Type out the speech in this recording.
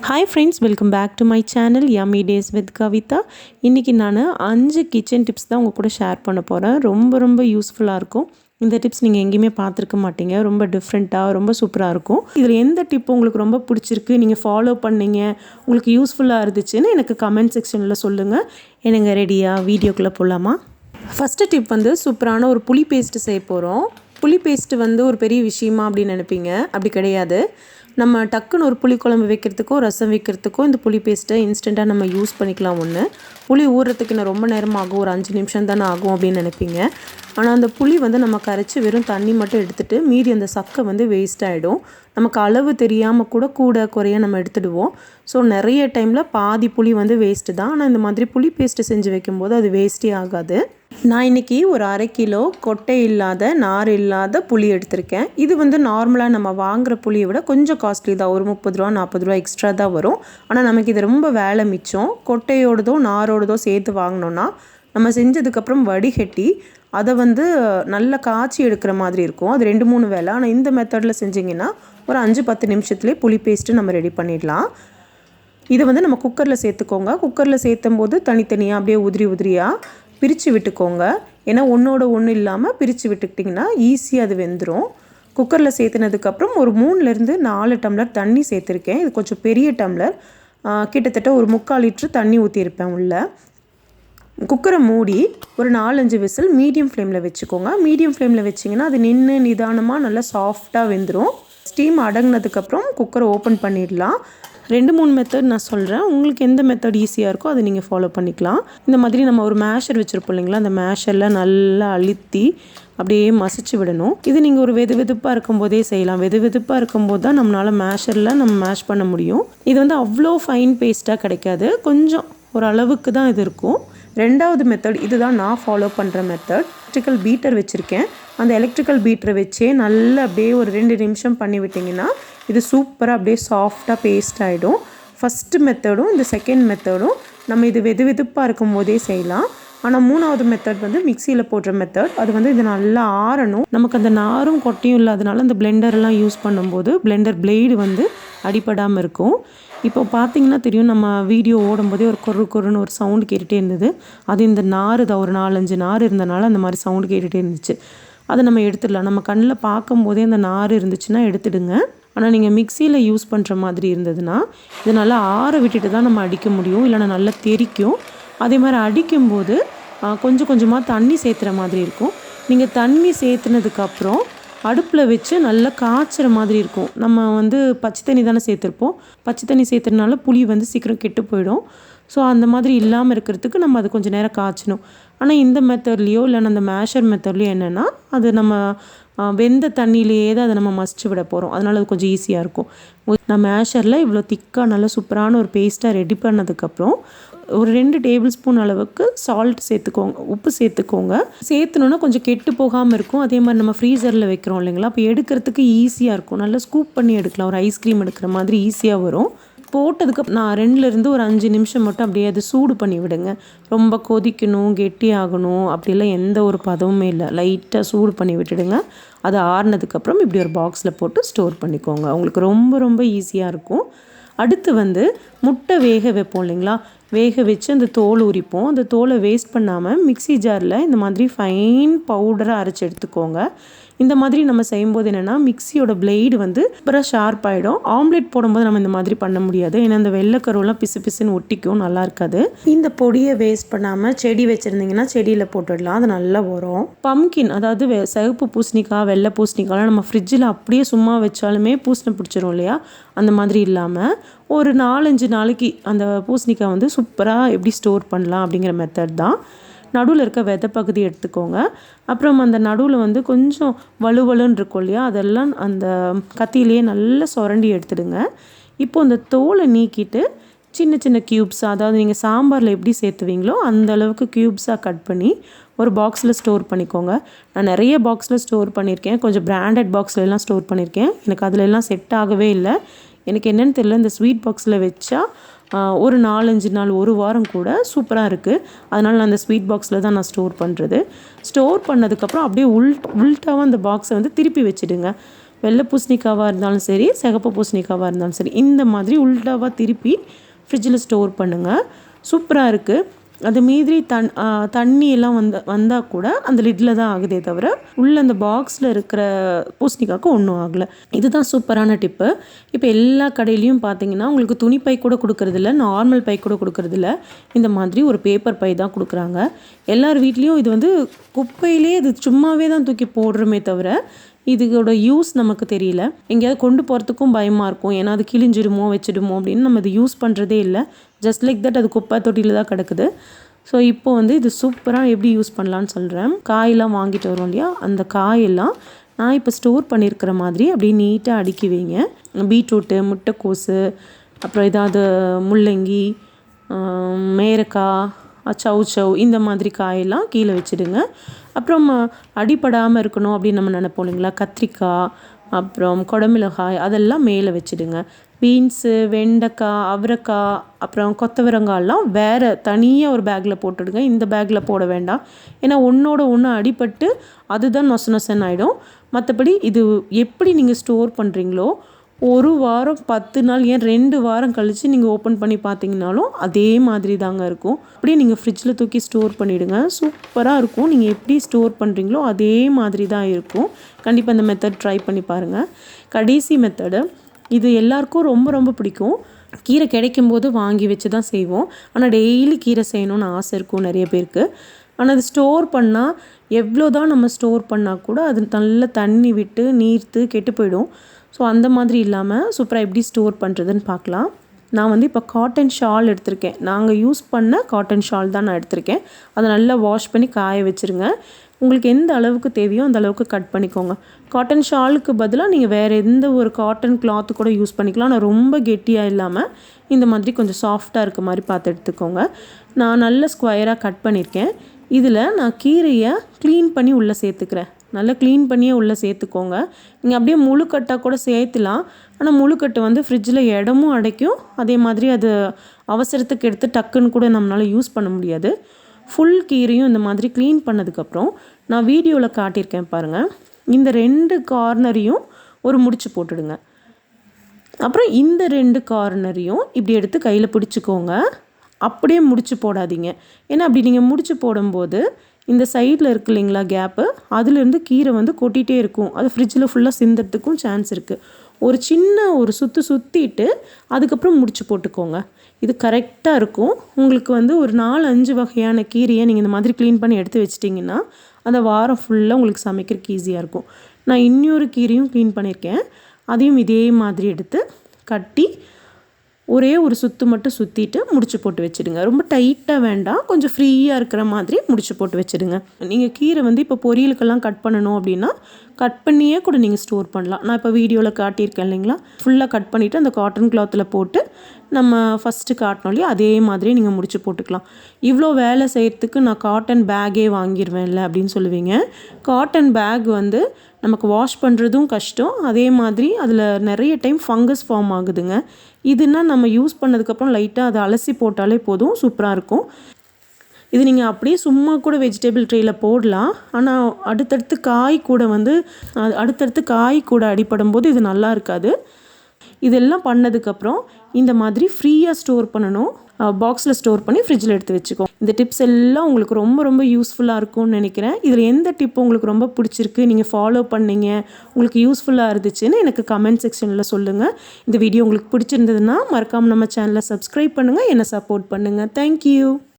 Hi friends, welcome back to my channel Yummy Days with Kavitha. இன்னைக்கு நான் 5 kitchen tips தான் உங்க கூட ஷேர் பண்ண போறேன். ரொம்ப யூஸ்ஃபுல்லா இருக்கும். இந்த டிப்ஸ் நீங்க எங்கேயுமே பார்த்திருக்க மாட்டீங்க. ரொம்ப டிஃபரண்டா, ரொம்ப சூப்பரா இருக்கும். இதுல எந்த டிப் உங்களுக்கு ரொம்ப பிடிச்சிருக்கு, நீங்க ஃபாலோ பண்ணீங்க, உங்களுக்கு யூஸ்ஃபுல்லா இருந்துச்சுன்னு எனக்கு கமெண்ட் செக்ஷன்ல சொல்லுங்க. என்னங்க ரெடியா வீடியோக்குள்ள போலாமா? ஃபர்ஸ்ட் டிப் வந்து சூப்பரான ஒரு புளி பேஸ்ட் செய்ய போறோம். புளி பேஸ்ட் வந்து ஒரு பெரிய விஷயமா அப்படின்னு நினைப்பீங்க. அப்படி கிடையாது. நம்ம டக்குன்னு ஒரு புளி குழம்பு வைக்கிறதுக்கோ ரசம் வைக்கிறதுக்கோ இந்த புளி பேஸ்ட்டை இன்ஸ்டண்ட்டாக நம்ம யூஸ் பண்ணிக்கலாம். ஒன்று புளி ஊறுறதுக்கு இன்னும் ரொம்ப நேரம் ஆகும், ஒரு 5 நிமிஷம் தானே ஆகும் அப்படின்னு நினைப்பீங்க. ஆனால் அந்த புளி வந்து நம்ம கரைச்சி வெறும் தண்ணி மட்டும் எடுத்துகிட்டு மீதி அந்த சக்கை வந்து வேஸ்ட் ஆகிடும். நமக்கு அளவு தெரியாமல் கூட குறைய நம்ம எடுத்துடுவோம். ஸோ நிறைய டைமில் பாதி புளி வந்து வேஸ்ட்டு தான். ஆனால் இந்த மாதிரி புளி பேஸ்ட்டு செஞ்சு வைக்கும்போது அது வேஸ்ட்டே ஆகாது. நான் இன்றைக்கி ஒரு 1/2 கிலோ கொட்டை இல்லாத நார் இல்லாத புளி எடுத்திருக்கேன். இது வந்து நார்மலாக நம்ம வாங்குகிற புளியை விட கொஞ்சம் காஸ்ட்லி தான். ஒரு 30 ரூபா 40 ரூபா எக்ஸ்ட்ரா தான் வரும். ஆனால் நமக்கு இது ரொம்ப வேலை மிச்சம். கொட்டையோடதோ நாரோடதோ சேர்த்து வாங்கினோன்னா நம்ம செஞ்சதுக்கப்புறம் வடிகட்டி அதை வந்து நல்லா காய்ச்சி எடுக்கிற மாதிரி இருக்கும். அது 2-3 வேலை. ஆனால் இந்த மெத்தடில் செஞ்சிங்கன்னா ஒரு 5-10 நிமிஷத்துலேயே புளி பேஸ்ட்டு நம்ம ரெடி பண்ணிடலாம். இதை வந்து நம்ம குக்கரில் சேர்த்துக்கோங்க. குக்கரில் சேர்த்தும் போது தனித்தனியாக அப்படியே உதிரியாக பிரித்து விட்டுக்கோங்க. ஏன்னா ஒன்றோட ஒன்று இல்லாமல் பிரித்து விட்டுக்கிட்டிங்கன்னா ஈஸியாக அது வெந்துடும். குக்கரில் சேர்த்துனதுக்கப்புறம் ஒரு 3-4 டம்ளர் தண்ணி சேர்த்துருக்கேன். இது கொஞ்சம் பெரிய டம்ளர். கிட்டத்தட்ட ஒரு 3/4 லிட்டர் தண்ணி ஊற்றிருப்பேன் உள்ளே. குக்கரை மூடி ஒரு 4-5 விசில் மீடியம் ஃப்ளேமில் வச்சுக்கோங்க. மீடியம் ஃப்ளேமில் வச்சிங்கன்னா அது நின்று நிதானமாக நல்லா சாஃப்டாக வெந்துடும். ஸ்டீம் அடங்கினதுக்கப்புறம் குக்கரை ஓப்பன் பண்ணிடலாம். 2-3 மெத்தட் நான் சொல்கிறேன். உங்களுக்கு எந்த மெத்தட் ஈஸியாக இருக்கோ அதை நீங்கள் ஃபாலோ பண்ணிக்கலாம். இந்த மாதிரி நம்ம ஒரு மேஷர் வச்சுருப்போம் இல்லைங்களா, அந்த மேஷரில் நல்லா அழுத்தி அப்படியே மசிச்சு விடணும். இது நீங்கள் ஒரு வெதுப்பாக இருக்கும்போதே செய்யலாம். வெதுப்பாக இருக்கும்போது தான் நம்மளால் மேஷரில் நம்ம மேஷ் பண்ண முடியும். இது வந்து அவ்வளோ ஃபைன் பேஸ்ட்டாக கிடைக்காது. கொஞ்சம் ஒரு அளவுக்கு தான் இது இருக்கும். 2வது மெத்தட், இதுதான் நான் ஃபாலோ பண்ணுற மெத்தட். எலக்ட்ரிக்கல் பீட்டர் வச்சுருக்கேன். அந்த எலக்ட்ரிக்கல் பீட்டரை வச்சே நல்லா அப்படியே ஒரு 2 நிமிஷம் பண்ணி விட்டிங்கன்னா இது சூப்பராக அப்படியே சாஃப்டாக பேஸ்ட் ஆகிடும். ஃபஸ்ட்டு மெத்தடும் இந்த செகண்ட் மெத்தடும் நம்ம இது வெதுப்பாக இருக்கும் போதே செய்யலாம். ஆனால் 3வது மெத்தட் வந்து மிக்சியில் போடுற மெத்தட். அது வந்து இது நல்லா ஆறணும். நமக்கு அந்த நாரும் கொட்டையும் இல்லாதனால அந்த பிளெண்டர்லாம் யூஸ் பண்ணும்போது பிளெண்டர் பிளேடு வந்து அடிபடாமல் இருக்கும். இப்போ பார்த்தீங்கன்னா தெரியும், நம்ம வீடியோ ஓடும்போதே ஒரு கொருன்னு ஒரு சவுண்டு கேட்டுகிட்டே இருந்தது. அது இந்த நார் தான். ஒரு 4-5 நார் இருந்தனால அந்த மாதிரி சவுண்டு கேட்டுகிட்டே இருந்துச்சு. அதை நம்ம எடுத்துடலாம். நம்ம கண்ணில் பார்க்கும்போதே அந்த நார் இருந்துச்சுன்னா எடுத்துடுங்க. ஆனால் நீங்கள் மிக்சியில் யூஸ் பண்ணுற மாதிரி இருந்ததுன்னா இது நல்லா ஆற விட்டுட்டு தான் நம்ம அடிக்க முடியும். இல்லைனா நல்லா தெறிக்கும். அதே மாதிரி அடிக்கும்போது கொஞ்சமாக தண்ணி சேர்த்துற மாதிரி இருக்கும். நீங்கள் தண்ணி சேர்த்துனதுக்கப்புறம் அடுப்பில் வச்சு நல்லா காய்ச்சிற மாதிரி இருக்கும். நம்ம வந்து பச்சை தண்ணி தானே சேர்த்துருப்போம். பச்சை தண்ணி சேர்த்துறதுனால புளி வந்து சீக்கிரம் கெட்டு போயிடும். ஸோ அந்த மாதிரி இல்லாமல் இருக்கிறதுக்கு நம்ம அது கொஞ்சம் நேரம் காய்ச்சணும். ஆனால் இந்த மெத்தட்லேயோ இல்லைன்னா அந்த மேஷர் மெத்தட்லேயோ என்னென்னா அது நம்ம வெந்த தண்ணியிலேயே தான் அதை நம்ம மசிச்சு விட போகிறோம். அதனால் அது கொஞ்சம் ஈஸியாக இருக்கும். நான் மேஷரில் இவ்வளோ திக்காக நல்லா சூப்பரான ஒரு பேஸ்ட்டாக ரெடி பண்ணதுக்கப்புறம் ஒரு 2 டேபிள் ஸ்பூன் அளவுக்கு சால்ட் சேர்த்துக்கோங்க, உப்பு சேர்த்துக்கோங்க. சேர்த்துனோன்னா கொஞ்சம் கெட்டு போகாமல் இருக்கும். அதே மாதிரி நம்ம ஃப்ரீசரில் வைக்கிறோம் இல்லைங்களா, அப்போ எடுக்கிறதுக்கு ஈஸியாக இருக்கும். நல்லா ஸ்கூப் பண்ணி எடுக்கலாம். ஒரு ஐஸ்கிரீம் எடுக்கிற மாதிரி ஈஸியாக வரும். போட்டதுக்கு நான் 2-5 ஒரு 5 நிமிஷம் மட்டும் அப்படியே அது சூடு பண்ணி விடுங்க. ரொம்ப கொதிக்கணும், கெட்டியாகணும் அப்படிலாம் எந்த ஒரு பதவுமே இல்லை. லைட்டாக சூடு பண்ணி விட்டுடுங்க. அது ஆறுனதுக்கப்புறம் இப்படி ஒரு பாக்ஸில் போட்டு ஸ்டோர் பண்ணிக்கோங்க. உங்களுக்கு ரொம்ப ஈஸியாக இருக்கும். அடுத்து வந்து முட்டை வேக வைப்போம் இல்லைங்களா, வேக வச்சு அந்த தோல் உரிப்போம். அந்த தோலை வேஸ்ட் பண்ணாமல் மிக்ஸி ஜாரில் இந்த மாதிரி ஃபைன் பவுடரை அரைச்சி எடுத்துக்கோங்க. இந்த மாதிரி நம்ம செய்யும்போது என்னென்னா மிக்ஸியோட பிளேடு வந்து அப்புறம் ஷார்ப் ஆகிடும். ஆம்லேட் போடும்போது நம்ம இந்த மாதிரி பண்ண முடியாது. ஏன்னா இந்த வெள்ளைக்கருவெல்லாம் பிசுன்னு ஒட்டிக்கும், நல்லா இருக்காது. இந்த பொடியை வேஸ்ட் பண்ணாமல் செடி வச்சுருந்தீங்கன்னா செடியில் போட்டுடலாம். அது நல்லா வரும். பம்கின், அதாவது சிவப்பு பூசணிக்காய், வெள்ளை பூசணிக்காய்லாம் நம்ம ஃப்ரிட்ஜில் அப்படியே சும்மா வச்சாலுமே பூசணி பிடிச்சிரும் இல்லையா, அந்த மாதிரி இல்லாமல் ஒரு 4-5 நாளைக்கு அந்த பூசணிக்காய் வந்து சூப்பராக எப்படி ஸ்டோர் பண்ணலாம் அப்படிங்கிற மெத்தட் தான். நடுவில் இருக்க விதை பகுதி எடுத்துக்கோங்க. அப்புறம் அந்த நடுவில் வந்து கொஞ்சம் வலுவலுன்னு இருக்கும் இல்லையா, அதெல்லாம் அந்த கத்தியிலேயே நல்லா சுரண்டி எடுத்துடுங்க. இப்போது அந்த தோலை நீக்கிட்டு சின்ன க்யூப்ஸாக, அதாவது நீங்கள் சாம்பாரில் எப்படி சேர்த்துவீங்களோ அந்த அளவுக்கு க்யூப்ஸாக கட் பண்ணி ஒரு பாக்ஸில் ஸ்டோர் பண்ணிக்கோங்க. நான் நிறைய பாக்ஸில் ஸ்டோர் பண்ணியிருக்கேன். கொஞ்சம் பிராண்டட் பாக்ஸ்லாம் ஸ்டோர் பண்ணியிருக்கேன். எனக்கு அதிலெல்லாம் செட் ஆகவே இல்லை. எனக்கு என்னென்னு தெரியல, இந்த ஸ்வீட் பாக்ஸில் வச்சா ஒரு 4-5 நாள், ஒரு வாரம் கூட சூப்பராக இருக்குது. அதனால் நான் அந்த ஸ்வீட் பாக்ஸில் தான் நான் ஸ்டோர் பண்ணுறது. ஸ்டோர் பண்ணதுக்கப்புறம் அப்படியே உள்டாவாக அந்த பாக்ஸை வந்து திருப்பி வச்சுடுங்க. வெள்ளை பூசணிக்காவாக இருந்தாலும் சரி, சிகப்பு பூசணிக்காவாக இருந்தாலும் சரி, இந்த மாதிரி உல்டாவாக திருப்பி ஃப்ரிட்ஜில் ஸ்டோர் பண்ணுங்கள். சூப்பராக இருக்குது. அது மீறி தண்ணி எல்லாம் வந்தால் கூட அந்த லிட்டில் தான் ஆகுதே தவிர உள்ளே அந்த பாக்ஸில் இருக்கிற பூசணிக்காய்க்கு ஒன்றும் ஆகலை. இதுதான் சூப்பரான டிப்பு. இப்போ எல்லா கடையிலையும் பார்த்தீங்கன்னா உங்களுக்கு துணி பை கூட கொடுக்கறதில்ல, நார்மல் பை கூட கொடுக்கறதில்ல. இந்த மாதிரி ஒரு பேப்பர் பை தான் கொடுக்குறாங்க. எல்லார் வீட்லேயும் இது வந்து குப்பையிலே இது சும்மாவே தான் தூக்கி போடுறோமே தவிர இதோட யூஸ் நமக்கு தெரியல. எங்கேயாவது கொண்டு போகிறதுக்கும் பயமாக இருக்கும். ஏன்னா அது கிழிஞ்சிடுமோ வச்சிடுமோ அப்படின்னு நம்ம இது யூஸ் பண்ணுறதே இல்லை. ஜஸ்ட் லைக் தட் அது குப்பை தொட்டியில் தான் கிடக்குது. ஸோ இப்போ வந்து இது சூப்பராக எப்படி யூஸ் பண்ணலான்னு சொல்கிறேன். காயெல்லாம் வாங்கிட்டு வரோம் இல்லையா, அந்த காயெல்லாம் நான் இப்போ ஸ்டோர் பண்ணியிருக்கிற மாதிரி அப்படியே நீட்டாக அடுக்கி வைங்க. பீட்ரூட்டு, முட்டைக்கோசு, அப்புறம் ஏதாவது முள்ளங்கி, மேரக்காய், சவ் இந்த மாதிரி காயெல்லாம் கீழே வச்சுடுங்க. அப்புறம் அடிப்படாமல் இருக்கணும் அப்படின்னு நம்ம நினைப்போம் இல்லைங்களா, கத்திரிக்காய், அப்புறம் குடமிளகாய் அதெல்லாம் மேலே வச்சுடுங்க. பீன்ஸு, வெண்டைக்காய், அவரைக்காய், அப்புறம் கொத்தவரங்காயெல்லாம் வேறு தனியாக ஒரு பேக்கில் போட்டுடுங்க. இந்த பேக்கில் போட வேண்டாம். ஏன்னா ஒன்றோட ஒன்று அடிபட்டு அதுதான் நொசன்னு ஆகிடும். மற்றபடி இது எப்படி நீங்கள் ஸ்டோர் பண்ணுறீங்களோ, ஒரு வாரம் 10 நாள் ஏன் 2 வாரம் கழித்து நீங்கள் ஓப்பன் பண்ணி பார்த்தீங்கனாலும் அதே மாதிரி தாங்க இருக்கும். அப்படியே நீங்கள் ஃப்ரிட்ஜில் தூக்கி ஸ்டோர் பண்ணிவிடுங்க. சூப்பராக இருக்கும். நீங்கள் எப்படி ஸ்டோர் பண்ணுறீங்களோ அதே மாதிரி தான் இருக்கும். கண்டிப்பாக இந்த மெத்தட் ட்ரை பண்ணி பாருங்கள். கடைசி மெத்தடு, இது எல்லாருக்கும் ரொம்ப ரொம்ப பிடிக்கும். கீரை கிடைக்கும்போது வாங்கி வச்சு தான் செய்வோம். ஆனால் டெய்லி கீரை செய்யணும்னு ஆசை இருக்கும் நிறைய பேருக்கு. ஆனால் அது ஸ்டோர் பண்ணால் எவ்வளோ தான் நம்ம ஸ்டோர் பண்ணால் கூட அது நல்ல தண்ணி விட்டு நீர்த்து கெட்டு போயிடும். ஸோ அந்த மாதிரி இல்லாமல் சூப்பராக எப்படி ஸ்டோர் பண்ணுறதுன்னு பார்க்கலாம். நான் வந்து இப்போ காட்டன் ஷால் எடுத்திருக்கேன். நாங்கள் யூஸ் பண்ண காட்டன் ஷால் தான் நான் எடுத்திருக்கேன். அதை நல்லா வாஷ் பண்ணி காய வச்சுருங்க. உங்களுக்கு எந்த அளவுக்கு தேவையோ அந்த அளவுக்கு கட் பண்ணிக்கோங்க. காட்டன் ஷாலுக்கு பதிலாக நீங்கள் வேறு எந்த ஒரு காட்டன் கிளாத்து கூட யூஸ் பண்ணிக்கலாம். ஆனால் ரொம்ப கெட்டியாக இல்லாமல் இந்த மாதிரி கொஞ்சம் சாஃப்டாக இருக்க மாதிரி பார்த்து எடுத்துக்கோங்க. நான் நல்ல ஸ்கொயராக கட் பண்ணியிருக்கேன். இதில் நான் கீரையை க்ளீன் பண்ணி உள்ளே சேர்த்துக்கிறேன். நல்லா க்ளீன் பண்ணியே உள்ளே சேர்த்துக்கோங்க. நீங்கள் அப்படியே முழுக்கட்டாக கூட சேர்த்துலாம். ஆனால் முழுக்கட்டு வந்து ஃப்ரிட்ஜில் இடமும் அடைக்கும். அதே மாதிரி அது அவசரத்துக்கு எடுத்து டக்குன்னு கூட நம்மளால் யூஸ் பண்ண முடியாது. ஃபுல் கீரையும் இந்த மாதிரி க்ளீன் பண்ணதுக்கப்புறம் நான் வீடியோவில் காட்டியிருக்கேன் பாருங்கள். இந்த 2 கார்னரையும் ஒரு முடிச்சு போட்டுடுங்க. அப்புறம் இந்த 2 கார்னரையும் இப்படி எடுத்து கையில் பிடிச்சிக்கோங்க. அப்படியே முடிச்சு போடாதீங்க. ஏன்னா அப்படி நீங்கள் முடிச்சு போடும்போது இந்த சைடில் இருக்கு இல்லைங்களா கேப்பு, அதுலேருந்து கீரை வந்து கொட்டிகிட்டே இருக்கும். அது ஃப்ரிட்ஜில் ஃபுல்லாக சிந்துறதுக்கும் சான்ஸ் இருக்குது. ஒரு சின்ன ஒரு சுற்றிட்டு அதுக்கப்புறம் முடிச்சு போட்டுக்கோங்க. இது கரெக்டாக இருக்கும். உங்களுக்கு வந்து ஒரு 4-5 வகையான கீரையை நீங்கள் இந்த மாதிரி க்ளீன் பண்ணி எடுத்து வச்சிட்டிங்கன்னா அந்த வாரம் ஃபுல்லாக உங்களுக்கு சமைக்கிறதுக்கு ஈஸியாக இருக்கும். நான் இன்னொரு கீரையும் க்ளீன் பண்ணியிருக்கேன். அதையும் இதே மாதிரி எடுத்து கட்டி ஒரே ஒரு சுற்று மட்டும் சுற்றிட்டு முடிச்சு போட்டு வச்சுடுங்க. ரொம்ப டைட்டாக வேண்டாம், கொஞ்சம் ஃப்ரீயாக இருக்கிற மாதிரி முடிச்சு போட்டு வச்சுடுங்க. நீங்கள் கீரை வந்து இப்போ பொரியலுக்கெல்லாம் கட் பண்ணணும் அப்படின்னா கட் பண்ணியே கூட நீங்கள் ஸ்டோர் பண்ணலாம். நான் இப்போ வீடியோவில் காட்டியிருக்கேன் இல்லைங்களா, ஃபுல்லாக கட் பண்ணிவிட்டு அந்த காட்டன் கிளாத்தில் போட்டு நம்ம ஃபஸ்ட்டு காட்டினோம் இல்லையா, அதே மாதிரி நீங்கள் முடிச்சு போட்டுக்கலாம். இவ்வளோ வேலை செய்கிறதுக்கு நான் காட்டன் பேக்கே வாங்கிடுவேன்ல அப்படின்னு சொல்லுவீங்க. காட்டன் பேக் வந்து நமக்கு வாஷ் பண்ணுறதும் கஷ்டம். அதே மாதிரி அதில் நிறைய டைம் ஃபங்கஸ் ஃபார்ம் ஆகுதுங்க. இதுனா நம்ம யூஸ் பண்ணதுக்கப்புறம் லைட்டாக அதை அலசி போட்டாலே போதும், சூப்பராக இருக்கும். இது நீங்கள் அப்படியே சும்மா கூட வெஜிடபிள் ட்ரேயில் போடலாம். ஆனால் அடுத்தடுத்து காய் கூட அடிப்படும் போது இது நல்லா இருக்காது. இதெல்லாம் பண்ணதுக்கப்புறம் இந்த மாதிரி ஃப்ரீயாக ஸ்டோர் பண்ணணும். பாக்ஸில் ஸ்டோர் பண்ணி ஃப்ரிட்ஜில் எடுத்து வச்சுக்கோ. இந்த டிப்ஸ் எல்லாம் உங்களுக்கு ரொம்ப ரொம்ப யூஸ்ஃபுல்லாக இருக்கும்னு நினைக்கிறேன். இதில் எந்த டிப் உங்களுக்கு ரொம்ப பிடிச்சிருக்கு, நீங்கள் ஃபாலோ பண்ணீங்க, உங்களுக்கு யூஸ்ஃபுல்லாக இருந்துச்சுன்னு எனக்கு கமெண்ட் செக்ஷனில் சொல்லுங்கள். இந்த வீடியோ உங்களுக்கு பிடிச்சிருந்ததுன்னா மறக்காமல் நம்ம சேனலை சப்ஸ்கிரைப் பண்ணுங்கள், என்னை சப்போர்ட் பண்ணுங்கள். தேங்க்யூ.